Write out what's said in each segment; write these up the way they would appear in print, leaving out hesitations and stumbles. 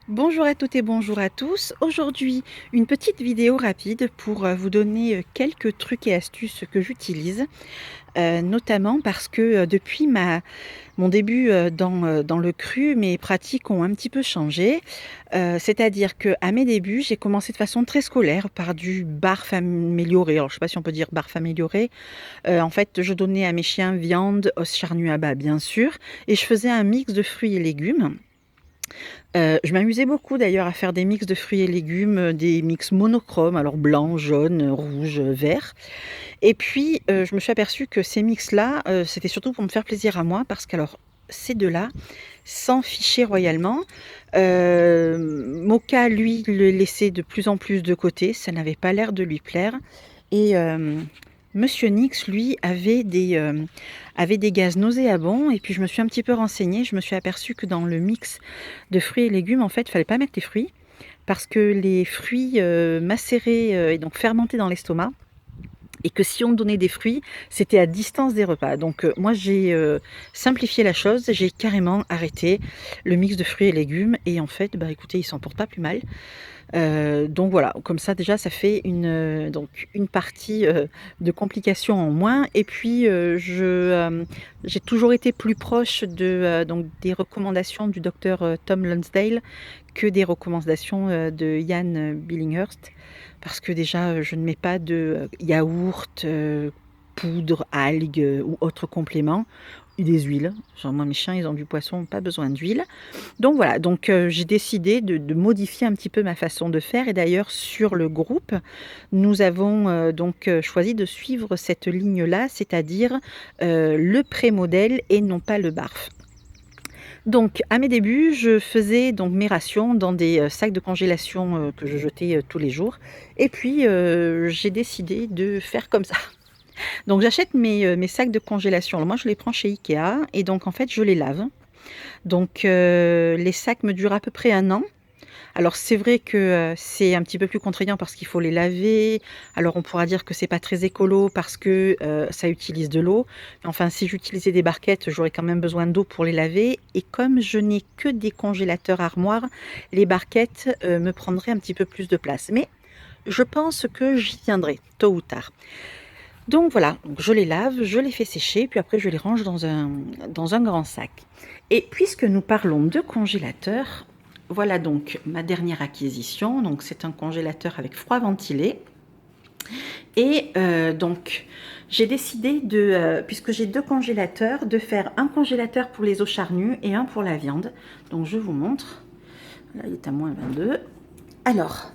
Bonjour à toutes et bonjour à tous. Aujourd'hui, une petite vidéo rapide pour vous donner quelques trucs et astuces que j'utilise, notamment parce que depuis mon début dans le cru, mes pratiques ont un petit peu changé. C'est-à-dire qu'à mes débuts, j'ai commencé de façon très scolaire par du barf amélioré. Alors, je ne sais pas si on peut dire barf amélioré. En fait, je donnais à mes chiens viande, os charnu à bas, bien sûr, et je faisais un mix de fruits et légumes. Je m'amusais beaucoup d'ailleurs à faire des mix de fruits et légumes, des mix monochromes, alors blanc, jaune, rouge, vert. Et puis, je me suis aperçue que ces mix-là, c'était surtout pour me faire plaisir à moi parce qu'alors ces 2-là s'en fichaient royalement. Moka, lui, le laissait de plus en plus de côté, ça n'avait pas l'air de lui plaire et Monsieur Nix, lui, avait des gaz nauséabonds et puis je me suis un petit peu renseignée. Je me suis aperçue que dans le mix de fruits et légumes, en fait, il fallait pas mettre les fruits parce que les fruits, macérés, et donc fermentés dans l'estomac et que si on donnait des fruits, c'était à distance des repas. Donc moi, j'ai, simplifié la chose. J'ai carrément arrêté le mix de fruits et légumes et en fait, bah, écoutez, il s'en porte pas plus mal. Donc voilà, comme ça déjà ça fait donc une partie de complications en moins. Et puis j'ai toujours été plus proche donc des recommandations du docteur Tom Lonsdale que des recommandations de Ian Billinghurst, parce que déjà je ne mets pas de yaourt, poudre, algues ou autres compléments, et des huiles. Genre moi mes chiens ils ont du poisson, pas besoin d'huile. Donc voilà, donc j'ai décidé de modifier un petit peu ma façon de faire et d'ailleurs sur le groupe, nous avons donc choisi de suivre cette ligne-là, c'est-à-dire le pré-modèle et non pas le barf. Donc à mes débuts, je faisais donc mes rations dans des sacs de congélation que je jetais tous les jours et puis j'ai décidé de faire comme ça. Donc j'achète mes sacs de congélation. Alors moi je les prends chez Ikea et donc en fait je les lave. Donc les sacs me durent à peu près 1 an. Alors c'est vrai que, c'est un petit peu plus contraignant parce qu'il faut les laver. Alors on pourra dire que c'est pas très écolo parce que, ça utilise de l'eau. Enfin, si j'utilisais des barquettes, j'aurais quand même besoin d'eau pour les laver et comme je n'ai que des congélateurs armoires, les barquettes, me prendraient un petit peu plus de place. Mais je pense que j'y viendrai, tôt ou tard. Donc voilà, donc je les lave, je les fais sécher, puis après je les range dans un grand sac. Et puisque nous parlons de congélateur, voilà donc ma dernière acquisition. Donc c'est un congélateur avec froid ventilé. Et donc j'ai décidé puisque j'ai 2 congélateurs, de faire un congélateur pour les os charnus et un pour la viande. Donc je vous montre. Là il est à -22. Alors,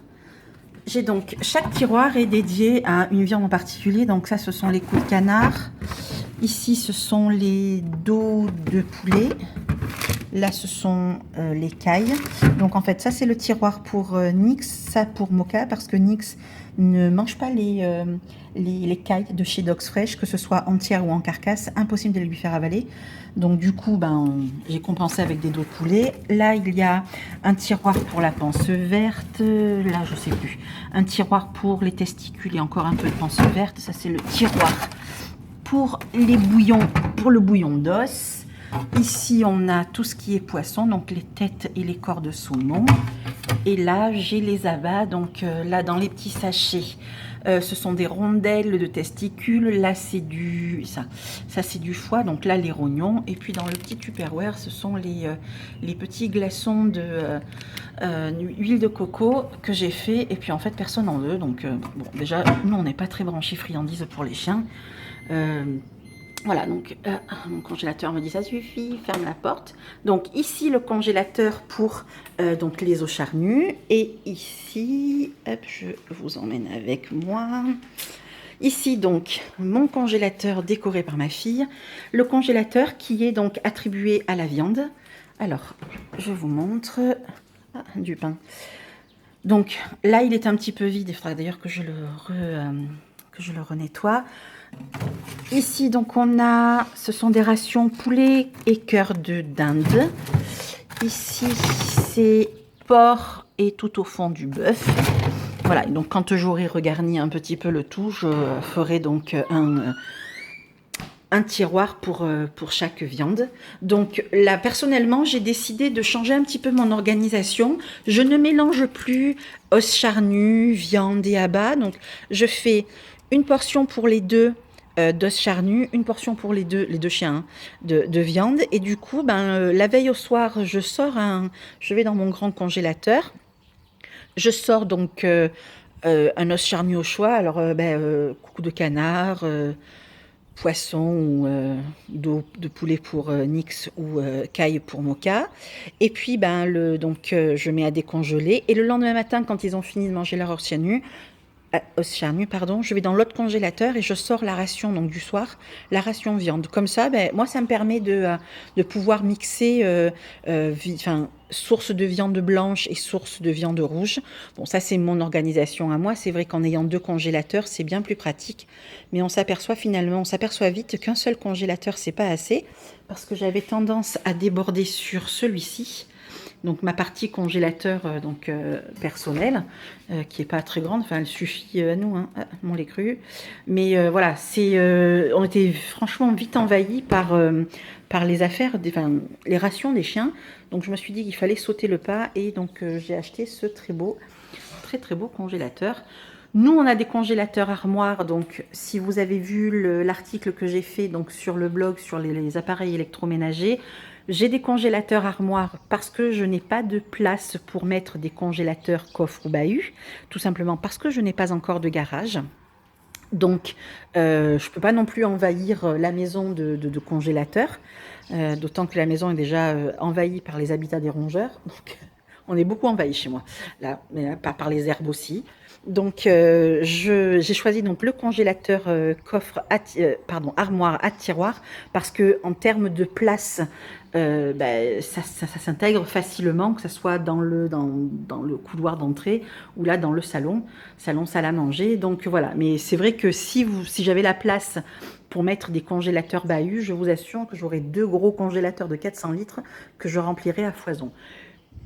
j'ai donc, chaque tiroir est dédié à une viande en particulier. Donc ça, ce sont les coups de canard. Ici, ce sont les dos de poulet. Là, ce sont les cailles. Donc en fait, ça c'est le tiroir pour Nix, ça pour Moka, parce que Nix ne mange pas les cailles de chez Dogs Fresh, que ce soit entière ou en carcasse, impossible de les lui faire avaler. Donc du coup, j'ai compensé avec des dos de poulet. Là, il y a un tiroir pour la panse verte. Là, je sais plus. Un tiroir pour les testicules et encore un peu de panse verte. Ça, c'est le tiroir pour les bouillons, pour le bouillon d'os. Ici, on a tout ce qui est poisson, donc les têtes et les corps de saumon. Et là, j'ai les abats, donc là, dans les petits sachets, ce sont des rondelles de testicules. Là, c'est ça c'est du foie, donc là, les rognons. Et puis, dans le petit Tupperware, ce sont les petits glaçons de huile de coco que j'ai fait. Et puis, en fait, personne n'en veut. Donc, bon, déjà, nous, on n'est pas très branchés friandises pour les chiens. Voilà, donc mon congélateur me dit ça suffit, ferme la porte. Donc ici le congélateur pour donc les os charnus. Et ici, hop, je vous emmène avec moi. Ici donc mon congélateur décoré par ma fille. Le congélateur qui est donc attribué à la viande. Alors, je vous montre. Ah, du pain. Donc là, il est un petit peu vide. Il faudra d'ailleurs que je le renettoie. Ici, donc, ce sont des rations poulet et cœur de dinde. Ici, c'est porc et tout au fond du bœuf. Voilà, donc quand j'aurai regarni un petit peu le tout, je ferai donc un tiroir pour chaque viande. Donc là, personnellement, j'ai décidé de changer un petit peu mon organisation. Je ne mélange plus os charnu, viande et abats. Donc je fais une portion pour les deux d'os charnu, une portion pour les deux chiens hein, de viande. Et du coup, la veille au soir, je vais dans mon grand congélateur. Je sors donc un os charnu au choix. Alors, coucou de canard, poisson ou de poulet pour Nix ou caille pour Moka. Et puis, je mets à décongeler. Et le lendemain matin, quand ils ont fini de manger leur os charnu, pardon, je vais dans l'autre congélateur et je sors la ration donc du soir, la ration viande. Comme ça, moi, ça me permet de pouvoir mixer source de viande blanche et source de viande rouge. Bon, ça, c'est mon organisation à moi. C'est vrai qu'en ayant deux congélateurs, c'est bien plus pratique. Mais on s'aperçoit vite qu'un seul congélateur, c'est pas assez parce que j'avais tendance à déborder sur celui-ci. Donc ma partie congélateur personnelle, qui est pas très grande, enfin elle suffit à nous, hein, mon lait cru. Mais voilà, on était franchement vite envahis par les affaires, les rations des chiens. Donc je me suis dit qu'il fallait sauter le pas et donc j'ai acheté ce très très beau congélateur. Nous, on a des congélateurs armoires, donc si vous avez vu l'article que j'ai fait donc, sur le blog sur les appareils électroménagers, j'ai des congélateurs armoires parce que je n'ai pas de place pour mettre des congélateurs coffre ou bahut, tout simplement parce que je n'ai pas encore de garage. Donc, je ne peux pas non plus envahir la maison de congélateurs, d'autant que la maison est déjà envahie par les habitats des rongeurs. Donc, on est beaucoup envahi chez moi, là, mais par les herbes aussi. Donc, j'ai choisi donc le congélateur armoire à tiroir parce que en termes de place, ça s'intègre facilement, que ce soit dans le couloir d'entrée ou là dans le salon salle à manger. Donc voilà. Mais c'est vrai que si j'avais la place pour mettre des congélateurs bahut, je vous assure que j'aurais deux gros congélateurs de 400 litres que je remplirais à foison.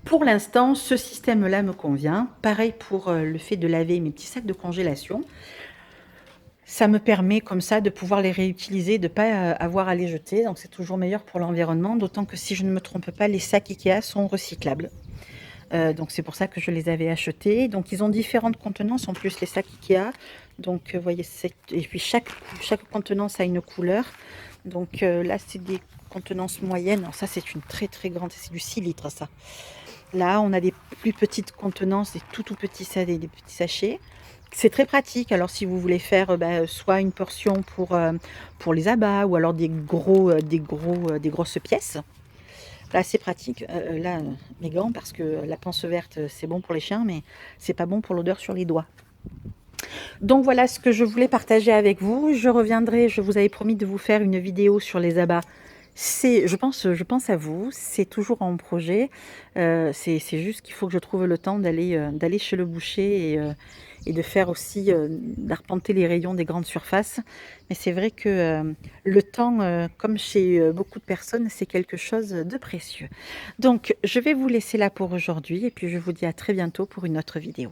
Pour l'instant, ce système-là me convient. Pareil pour le fait de laver mes petits sacs de congélation. Ça me permet comme ça de pouvoir les réutiliser, de ne pas avoir à les jeter. Donc c'est toujours meilleur pour l'environnement, d'autant que si je ne me trompe pas, les sacs Ikea sont recyclables. Donc c'est pour ça que je les avais achetés. Donc ils ont différentes contenances en plus les sacs Ikea. Donc vous voyez, et puis chaque contenance a une couleur. Donc là c'est des contenances moyennes. Alors ça c'est une très très grande, c'est du 6 litres ça. Là, on a des plus petites contenances, des tout petits des petits sachets. C'est très pratique. Alors, si vous voulez faire soit une portion pour les abats ou alors des grosses pièces, là, c'est pratique. Là, mes gants, parce que la panse verte, c'est bon pour les chiens, mais c'est pas bon pour l'odeur sur les doigts. Donc voilà ce que je voulais partager avec vous. Je reviendrai, je vous avais promis de vous faire une vidéo sur les abats. Je pense à vous, c'est toujours en projet. C'est juste qu'il faut que je trouve le temps d'aller chez le boucher et de faire aussi, d'arpenter les rayons des grandes surfaces. Mais c'est vrai que le temps, comme chez beaucoup de personnes, c'est quelque chose de précieux. Donc, je vais vous laisser là pour aujourd'hui et puis je vous dis à très bientôt pour une autre vidéo.